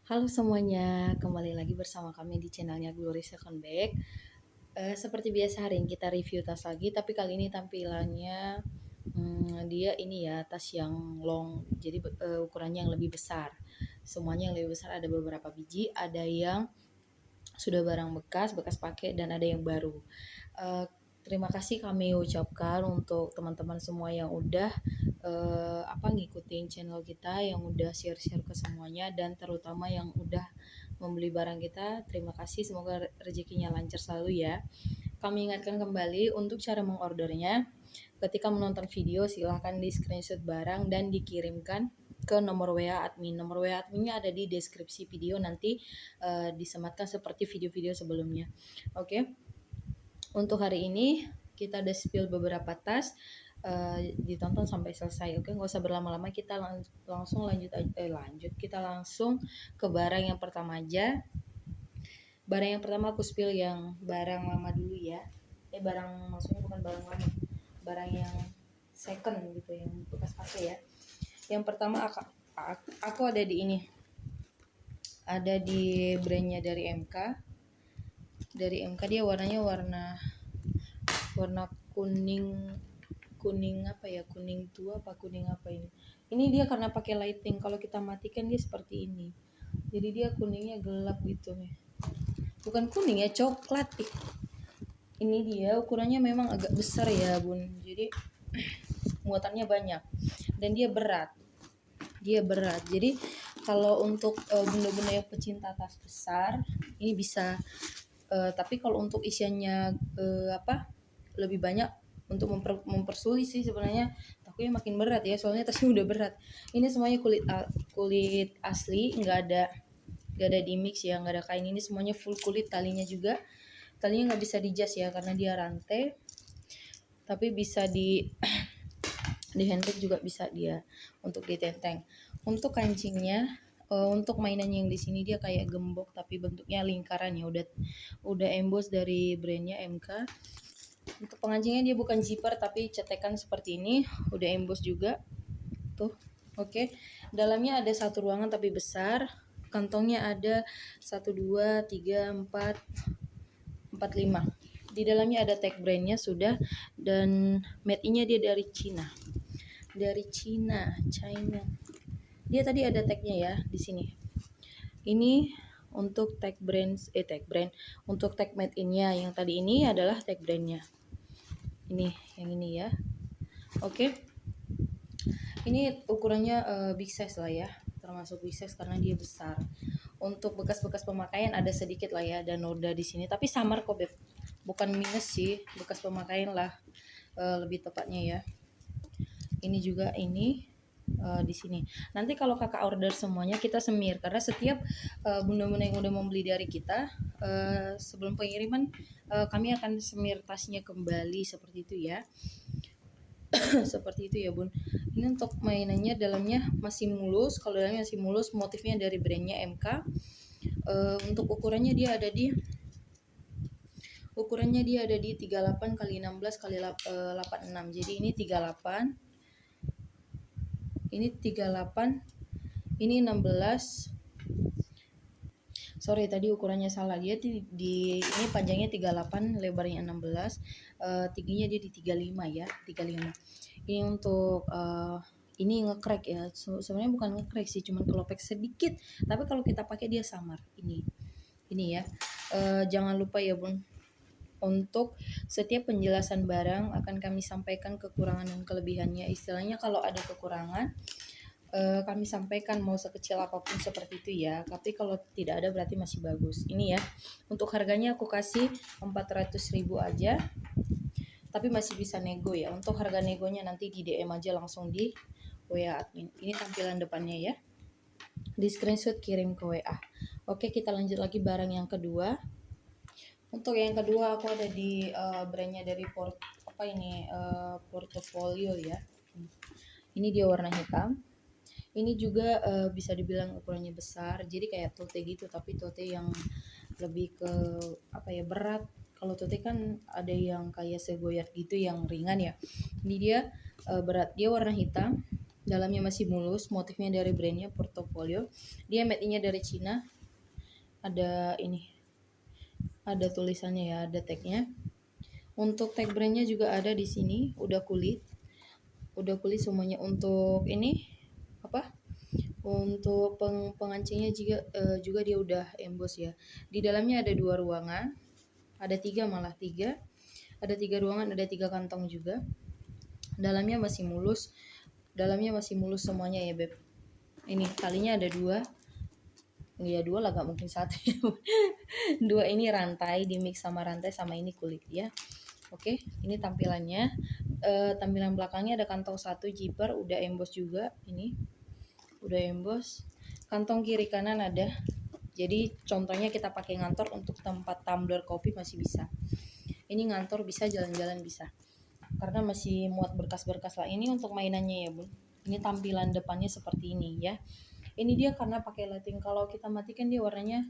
Halo semuanya, kembali lagi bersama kami di channelnya Glory Second Bag. Seperti biasa hari ini kita review tas lagi, tapi kali ini tampilannya dia ini ya tas yang long, jadi ukurannya yang lebih besar. Semuanya yang lebih besar, ada beberapa biji, ada yang sudah barang bekas, bekas pakai, dan ada yang baru. Eh, Terima kasih kami ucapkan untuk teman-teman semua yang udah ngikutin channel kita, yang udah share-share ke semuanya, dan terutama yang udah membeli barang kita. Terima kasih, semoga rezekinya lancar selalu ya. Kami ingatkan kembali untuk cara mengordernya. Ketika menonton video silahkan di screenshot barang dan dikirimkan ke nomor WA admin. Nomor WA adminnya ada di deskripsi video, nanti disematkan seperti video-video sebelumnya. Oke. Untuk hari ini kita udah spill beberapa tas, ditonton sampai selesai. Oke, nggak usah berlama-lama, kita langsung lanjut kita langsung ke barang yang pertama aja. Barang yang pertama aku spill yang barang lama dulu ya. Barang maksudnya bukan barang lama, barang yang second gitu, yang bekas pakai ya. Yang pertama aku ada di ini, ada di brandnya dari MK. Dari MK dia warnanya warna kuning, kuning apa ya, kuning tua apa kuning apa ini dia karena pakai lighting. Kalau kita matikan dia seperti ini, jadi dia kuningnya gelap gitu ya, bukan kuning ya, coklat. Ini dia ukurannya memang agak besar ya bun, jadi muatannya banyak dan dia berat. Jadi kalau untuk bunda-bunda yang pecinta tas besar ini bisa, tapi kalau untuk isiannya lebih banyak, untuk mempersulit sih sebenarnya, takutnya makin berat ya, soalnya tasnya udah berat. Ini semuanya kulit asli, nggak ada di mix ya, nggak ada kain. Ini semuanya full kulit, talinya nggak bisa dijas ya karena dia rantai, tapi bisa di handbag juga bisa dia untuk ditenteng. Untuk kancingnya, untuk mainannya yang di sini dia kayak gembok tapi bentuknya lingkaran ya, udah emboss dari brandnya MK. Untuk pengancingnya dia bukan zipper tapi cetekan seperti ini, udah emboss juga tuh. Oke. Dalamnya ada satu ruangan tapi besar. Kantongnya ada 1, 2, 3, 4, 4, 5. Di dalamnya ada tag brandnya sudah, dan made in-nya dia dari Cina. China. Dia tadi ada tagnya ya di sini. Ini untuk tag brand, untuk tag made in-nya. Yang tadi ini adalah tag brandnya. Ini yang ini ya. Oke. Ini ukurannya big size lah ya, termasuk big size karena dia besar. Untuk bekas-bekas pemakaian ada sedikit lah ya, dan noda di sini, tapi samar kok beb, bukan minus sih, bekas pemakaian lah lebih tepatnya ya. Ini juga ini di sini. Nanti kalau kakak order semuanya kita semir, karena setiap bunda-bunda yang udah membeli dari kita, sebelum pengiriman kami akan semir tasnya kembali seperti itu ya. Seperti itu ya bun. Ini untuk mainannya, dalamnya masih mulus. Kalau dalamnya masih mulus, motifnya dari brandnya MK. Untuk ukurannya dia ada di 38 kali 16 kali 86. Jadi ini 38, ini 38, ini 16. Sorry tadi ukurannya salah. Dia di ini panjangnya 38, lebarnya 16, tingginya dia di 35 ya, 35. Ini untuk ini nge-crack ya. Sebenarnya bukan nge-crack sih, cuman kelopek sedikit. Tapi kalau kita pakai dia samar. Ini ya. Jangan lupa ya bun, untuk setiap penjelasan barang akan kami sampaikan kekurangan dan kelebihannya. Istilahnya kalau ada kekurangan kami sampaikan, mau sekecil apapun seperti itu ya. Tapi kalau tidak ada berarti masih bagus. Ini ya. Untuk harganya aku kasih 400.000 aja. Tapi masih bisa nego ya. Untuk harga negonya nanti di DM aja langsung di WA admin. Ini tampilan depannya ya. Di screenshot kirim ke WA. Oke, kita lanjut lagi barang yang kedua. Untuk yang kedua aku ada di brandnya dari Portofolio ya. Ini dia warna hitam. Ini juga bisa dibilang ukurannya besar, jadi kayak tote gitu, tapi tote yang lebih ke berat. Kalau tote kan ada yang kayak segoyat gitu yang ringan ya. Ini dia berat, dia warna hitam. Dalamnya masih mulus, motifnya dari brandnya Portofolio. Dia made-nya dari Cina. Ada ini, ada tulisannya ya, ada tagnya. Untuk tag brandnya juga ada di sini, udah kulit semuanya. Untuk ini apa? Untuk pengancingnya juga dia udah emboss ya. Di dalamnya ada 2 ruangan, ada 3, malah 3. Ada 3 ruangan, ada 3 kantong juga. Dalamnya masih mulus, semuanya ya beb. Ini talinya ada 2, ya 2 lah, gak mungkin 1 ya. 2 ini rantai, di mix sama rantai sama ini kulit ya. Oke, ini tampilannya. Tampilan belakangnya ada kantong 1 zipper, udah emboss juga. Ini udah emboss. Kantong kiri kanan ada. Jadi contohnya kita pakai ngantor untuk tempat tumbler kopi masih bisa. Ini ngantor bisa, jalan-jalan bisa. Karena masih muat berkas-berkas lah. Ini untuk mainannya ya bun. Ini tampilan depannya seperti ini ya. Ini dia karena pakai lighting. Kalau kita matikan dia warnanya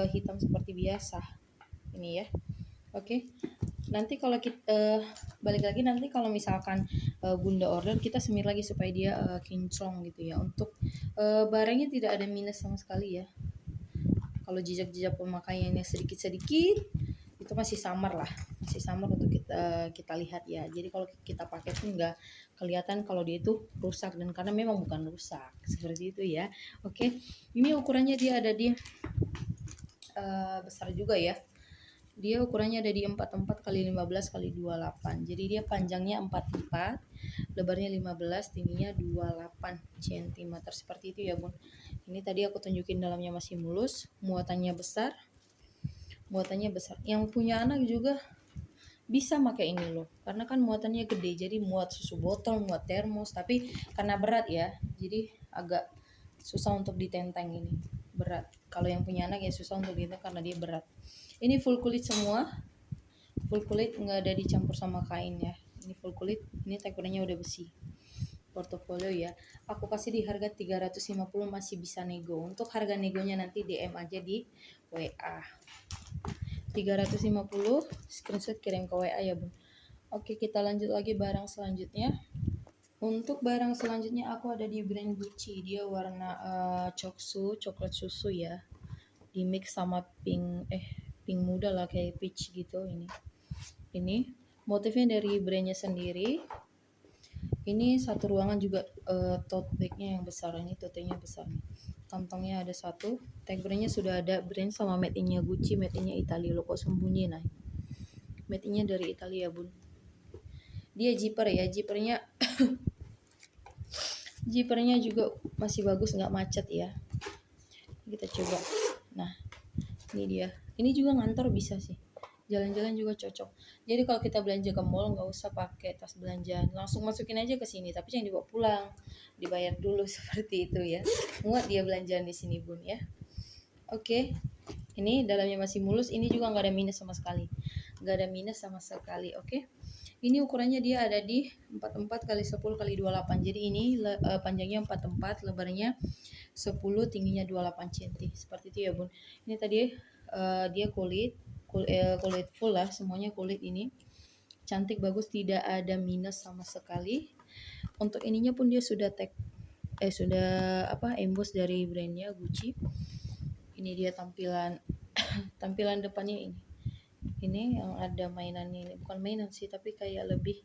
hitam seperti biasa. Ini ya. Oke. Nanti kalau kita balik lagi, nanti kalau misalkan bunda order, kita semir lagi supaya dia kinclong gitu ya. Untuk barangnya tidak ada minus sama sekali ya. Kalau jejak-jejak pemakaiannya sedikit-sedikit itu masih samar lah, masih samar untuk kita lihat ya. Jadi kalau kita pakai pun nggak kelihatan kalau dia itu rusak, dan karena memang bukan rusak seperti itu ya. Oke, ini ukurannya dia ada di besar juga ya. Dia ukurannya ada di 44 kali 15 kali 28. Jadi dia panjangnya 44, lebarnya 15, tingginya 28 cm seperti itu ya bun. Ini tadi aku tunjukin dalamnya masih mulus, muatannya besar. Yang punya anak juga bisa pakai ini loh, karena kan muatannya gede, jadi muat susu botol, muat termos. Tapi karena berat ya, jadi agak susah untuk ditenteng. Ini berat, kalau yang punya anak ya susah untuk ditenteng karena dia berat. Ini full kulit semua, full kulit, nggak ada dicampur sama kain ya. Ini full kulit, ini teksturnya udah besi. Portofolio ya, aku kasih di harga 350, masih bisa nego. Untuk harga negonya nanti DM aja di WA. 350, screenshot kirim ke WA ya bun. Oke, kita lanjut lagi barang selanjutnya. Untuk barang selanjutnya aku ada di brand Gucci. Dia warna coklat susu ya, di mix sama pink muda lah, kayak peach gitu. Ini motifnya dari brandnya sendiri. Ini satu ruangan juga, tote bagnya yang besar. Ini tote-nya besar nih. Kantongnya ada 1. Tag brandnya sudah ada, brand sama made in-nya Gucci, made in-nya Italia. Lo kok sembunyi nah? Made in-nya dari Italia bun. Dia zipper ya, zippernya juga masih bagus, nggak macet ya. Kita coba. Nah, ini dia. Ini juga ngantor bisa sih, jalan-jalan juga cocok. Jadi kalau kita belanja ke mall nggak usah pakai tas belanjaan, langsung masukin aja ke sini. Tapi jangan dibawa pulang, dibayar dulu seperti itu ya. Muat dia belanjaan di sini bun ya. Oke, ini dalamnya masih mulus. Ini juga nggak ada minus sama sekali, Oke, ini ukurannya dia ada di 44 kali 10 kali 28. Jadi ini panjangnya 44, lebarnya 10, tingginya 28 cm. Seperti itu ya bun. Ini tadi dia kulit full lah, semuanya kulit. Ini cantik, bagus, tidak ada minus sama sekali. Untuk ininya pun dia sudah emboss dari brandnya Gucci. Ini dia tampilan depannya. Ini yang ada mainannya, ini bukan mainan sih, tapi kayak lebih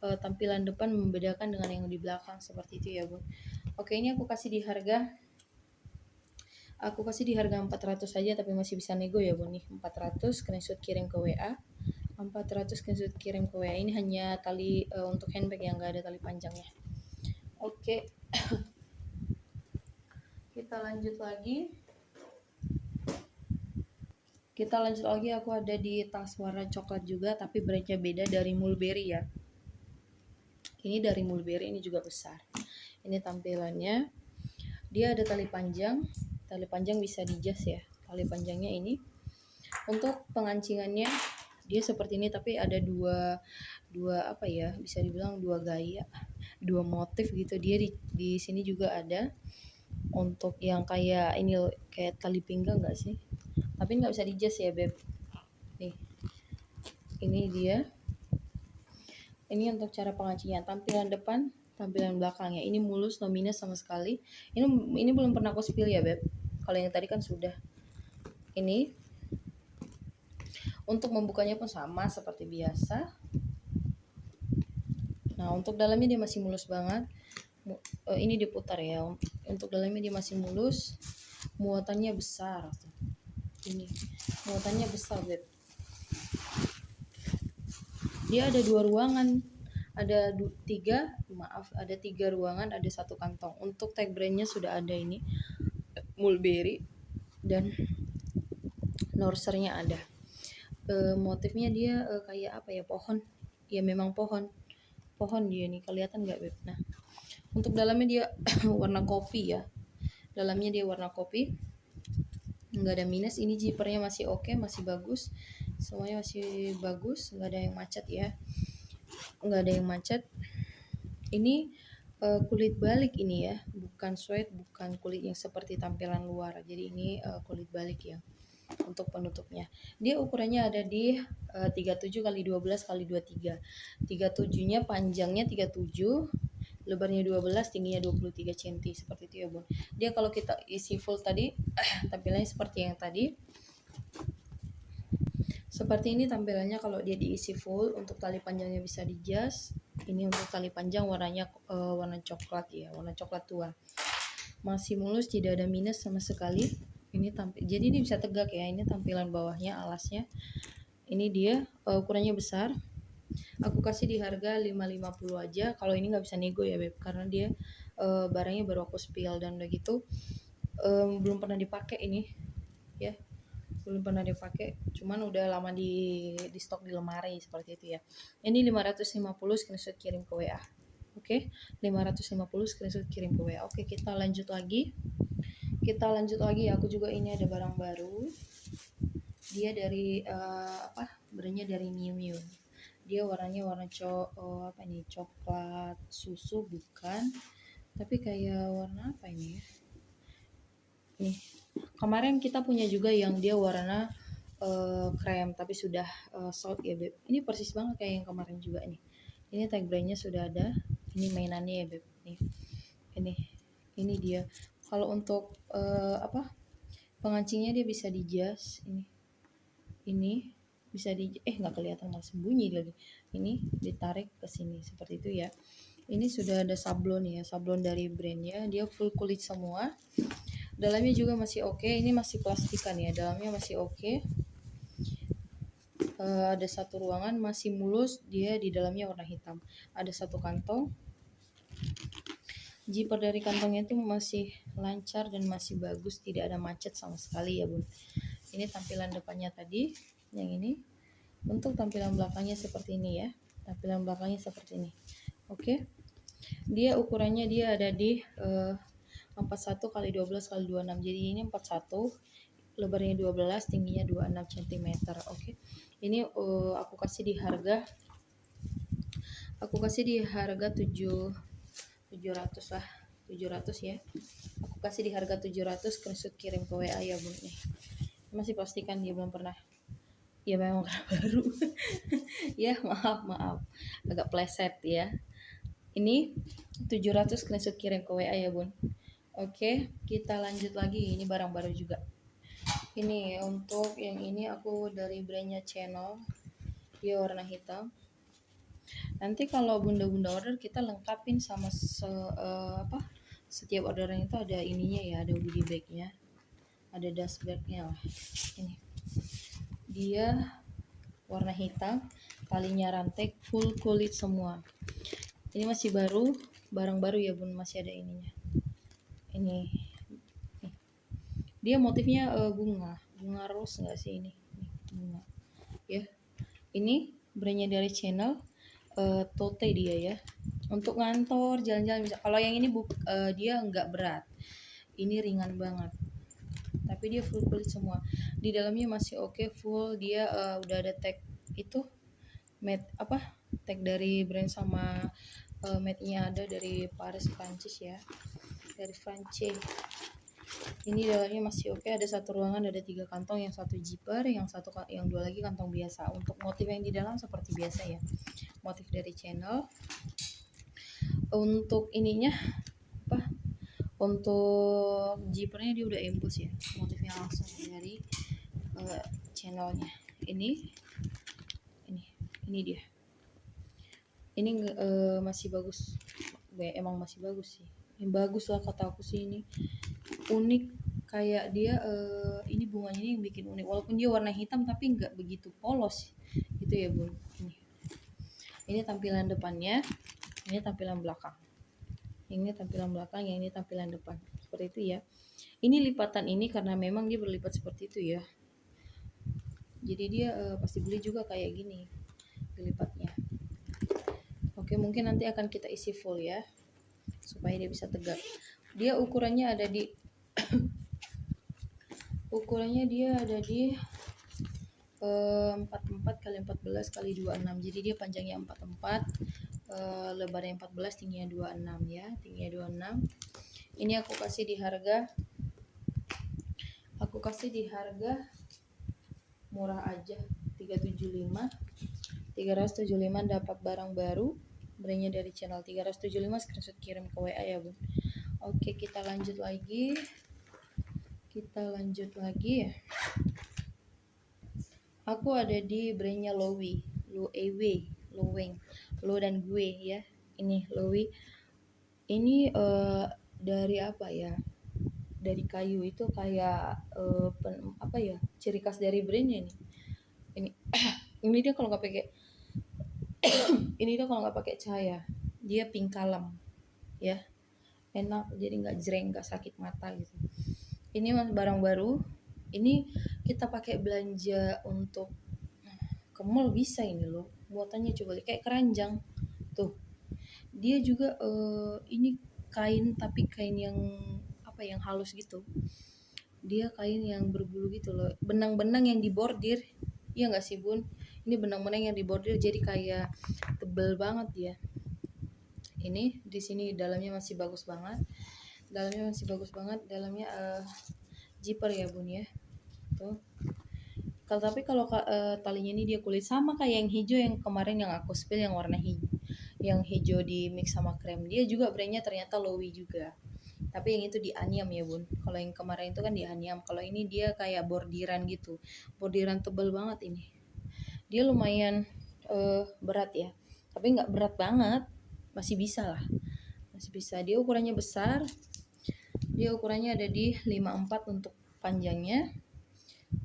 tampilan depan membedakan dengan yang di belakang seperti itu ya bun. Oke, ini aku kasih di harga 400 saja, tapi masih bisa nego ya bun nih. 400, screenshot kirim ke WA. 400 screenshot kirim ke WA. Ini hanya tali untuk handbag yang gak ada tali panjangnya. Oke. Kita lanjut lagi. Aku ada di tas warna coklat juga, tapi brandnya beda, dari Mulberry ya. Ini dari Mulberry, ini juga besar. Ini tampilannya. Dia ada tali panjang bisa di jas ya. Tali panjangnya ini. Untuk pengancingannya dia seperti ini, tapi ada dua bisa dibilang dua gaya, dua motif gitu. Dia di sini juga ada untuk yang kayak ini, kayak tali pinggang nggak sih? Tapi nggak bisa di jas ya beb. Nih, ini dia. Ini untuk cara pengancian. Tampilan depan tampilan belakangnya. Ini mulus, no minus sama sekali. Ini belum pernah aku spill ya beb. Kalau yang tadi kan sudah. Ini untuk membukanya pun sama seperti biasa. Nah untuk dalamnya dia masih mulus banget. Ini diputar ya. Untuk dalamnya dia masih mulus. Muatannya besar. Ini muatannya besar beb. Dia ada 2 ruangan. Ada 3 ruangan, ada 1 kantong. Untuk tag brandnya sudah ada ini, Mulberry dan Norsernya ada. Motifnya dia kayak apa ya, pohon. Ya memang pohon dia nih, kelihatan nggak beb? Nah untuk dalamnya dia warna kopi ya, dalamnya dia warna kopi, nggak ada minus. Ini zippernya masih oke, masih bagus, semuanya masih bagus, nggak ada yang macet ya, nggak ada yang macet. Ini kulit balik ini ya, bukan suede, bukan kulit yang seperti tampilan luar. Jadi ini kulit balik ya. Untuk penutupnya dia ukurannya ada di 37 kali 12 kali 23. 37-nya panjangnya 37, lebarnya 12, tingginya 23 cm seperti itu ya bun. Dia kalau kita isi full tadi tampilannya seperti yang tadi. Seperti ini tampilannya kalau dia diisi full. Untuk tali panjangnya bisa dijas. Ini untuk tali panjang warnanya warna coklat ya, warna coklat tua. Masih mulus, tidak ada minus sama sekali. Ini jadi ini bisa tegak ya. Ini tampilan bawahnya, alasnya. Ini dia ukurannya besar. Aku kasih di harga 550 aja. Kalau ini nggak bisa nego ya beb, karena dia barangnya baru aku spill dan udah gitu belum pernah dipakai ini ya, belum pernah dipakai, cuman udah lama di stok di lemari seperti itu ya. Ini 550, screenshot kirim ke WA. Oke, 550 screenshot kirim ke WA. Oke, kita lanjut lagi. Aku juga ini ada barang baru. Dia dari brandnya dari Miu Miu. Dia warnanya warna coklat susu bukan, tapi kayak warna apa ini ya? Nih, kemarin kita punya juga yang dia warna krem tapi sudah sold ya beb. Ini persis banget kayak yang kemarin juga nih. Ini tag brandnya sudah ada. Ini mainannya ya beb. Nih, ini dia. Kalau untuk pengancingnya dia bisa dijas. Ini bisa nggak kelihatan, malah sembunyi lagi. Ini ditarik ke sini seperti itu ya. Ini sudah ada sablon ya, sablon dari brandnya. Dia full kulit semua. Dalamnya juga masih oke. Ini masih plastikan ya, dalamnya masih oke. Ada 1 ruangan masih mulus, dia di dalamnya warna hitam. Ada 1 kantong. Zipper dari kantongnya itu masih lancar dan masih bagus, tidak ada macet sama sekali ya bun. Ini tampilan depannya tadi, yang ini. Untuk tampilan belakangnya seperti ini ya. Tampilan belakangnya seperti ini. Oke. Dia ukurannya dia ada di 41 kali 12 kali 26. Jadi ini 41, lebarnya 12, tingginya 26 cm. Oke. Ini aku kasih di harga 700 lah, 700 ya. Aku kasih di harga 700, screenshot kirim ke WA ya bun. Nih masih pastikan dia belum pernah ya, memang baru ya, maaf agak pleset ya. Ini 700, screenshot kirim ke WA ya bun. Oke, kita lanjut lagi. Ini barang baru juga. Ini untuk yang ini aku dari brandnya Channel, dia warna hitam. Nanti kalau bunda-bunda order kita lengkapin sama setiap orderan itu ada ininya ya, ada goodie bagnya, ada dust bagnya lah. Ini dia warna hitam, talinya rantai, full kulit semua. Ini masih baru, barang baru ya bun, masih ada ininya. Ini dia motifnya bunga rose nggak sih ini? Bunga ya. Ini brandnya dari Channel, tote dia ya, untuk ngantor jalan-jalan bisa. Kalau yang ini dia nggak berat, ini ringan banget, tapi dia full kulit semua. Di dalamnya masih oke, full. Dia udah ada tag itu tag dari brand sama made-nya ada dari Paris Prancis ya, dari Prancis. Ini dalamnya masih oke. Ada 1 ruangan, ada 3 kantong, yang 1 zipper, yang 2 lagi kantong biasa. Untuk motif yang di dalam seperti biasa ya, motif dari Channel. Untuk ininya apa? Untuk zippernya dia udah emboss ya, motifnya langsung dari channelnya. Ini dia. Ini masih bagus. Emang masih bagus sih. Yang bagus lah kata aku sih ini. Unik kayak dia ini bunganya ini yang bikin unik. Walaupun dia warna hitam tapi nggak begitu polos. Gitu ya, Bun. Ini tampilan depannya, ini tampilan belakang. Ini tampilan belakang, yang ini tampilan depan. Seperti itu ya. Ini lipatan ini karena memang dia berlipat seperti itu ya. Jadi dia pasti beli juga kayak gini lipatnya. Oke, mungkin nanti akan kita isi full ya, supaya dia bisa tegak. Dia ukurannya ada di ukurannya dia ada di 44 kali 14 kali 26. Jadi dia panjangnya 44, lebarnya 14, tingginya 26 ya, tingginya 26. Ini aku kasih di harga murah aja, 375 dapat barang baru, brandnya dari channel 375, screenshot kirim ke WA ya, Bun. Oke, kita lanjut lagi ya. Aku ada di brandnya Loewe, Lo dan gue ya. Ini Loewe. Ini dari apa ya? Dari kayu itu kayak apa ya? Ciri khas dari brandnya nih. Ini dia kalau nggak pakai cahaya, dia pink kalem ya. Enak, jadi nggak jreng, nggak sakit mata gitu. Ini barang baru. Ini kita pakai belanja untuk ke mall bisa ini loh. Muatannya coba lihat kayak keranjang. Tuh. Dia juga ini kain, tapi kain yang apa, yang halus gitu. Dia kain yang berbulu gitu loh. Benang-benang yang dibordir. Iya nggak sih, Bun? Ini benang-benang yang dibordir jadi kayak tebel banget dia. Ini di sini dalamnya masih bagus banget. Dalamnya zipper ya, Bun ya. Tuh. Tapi kalau talinya ini dia kulit sama kayak yang hijau yang kemarin yang aku spill, yang warna hijau, yang hijau di mix sama krem. Dia juga brandnya ternyata Loewe juga. Tapi yang itu di Anyam ya, Bun. Kalau yang kemarin itu kan di Anyam. Kalau ini dia kayak bordiran gitu. Bordiran tebal banget ini. Dia lumayan berat ya. Tapi nggak berat banget. Masih bisa lah. Masih bisa. Dia ukurannya besar. Dia ukurannya ada di 54 untuk panjangnya.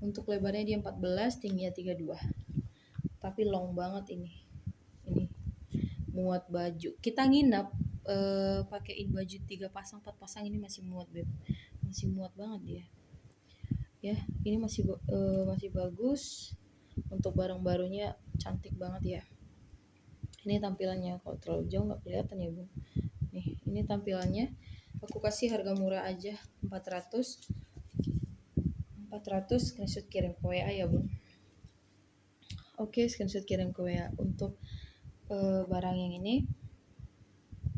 Untuk lebarnya dia 14, tingginya 32. Tapi long banget ini. Ini muat baju. Kita nginep pakein baju 3 pasang 4 pasang ini masih muat, Beb. Masih muat banget dia. Ya, ini masih bagus. Untuk barang barunya cantik banget ya. Ini tampilannya, kalau terlalu jauh nggak kelihatan ya, Bun. Nih, ini tampilannya. Aku kasih harga murah aja, 400 screenshot kirim ke WA ya, Bun. Oke, screenshot kirim ke WA. Untuk barang yang ini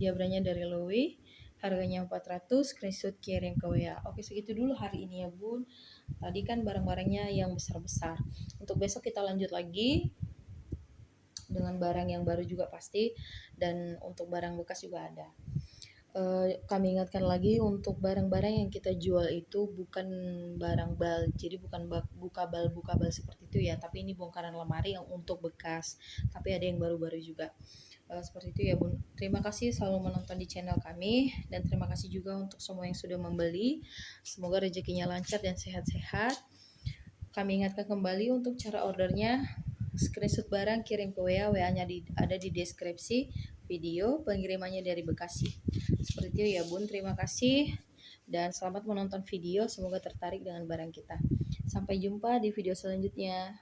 dia brandnya dari Loewe, harganya 400, screenshot kirim ke WA. Oke, segitu dulu hari ini ya, Bun. Tadi kan barang-barangnya yang besar-besar. Untuk besok kita lanjut lagi dengan barang yang baru juga pasti, dan untuk barang bekas juga ada. Kami ingatkan lagi, untuk barang-barang yang kita jual itu bukan barang bal, jadi bukan buka bal seperti itu ya, tapi ini bongkaran lemari yang untuk bekas, tapi ada yang baru-baru juga. Seperti itu ya, Bun. Terima kasih selalu menonton di channel kami, dan terima kasih juga untuk semua yang sudah membeli. Semoga rezekinya lancar dan sehat-sehat. Kami ingatkan kembali untuk cara ordernya, screenshot barang kirim ke WA, WA-nya ada di deskripsi video, pengirimannya dari Bekasi. Seperti itu ya, Bun. Terima kasih dan selamat menonton video. Semoga tertarik dengan barang kita. Sampai jumpa di video selanjutnya.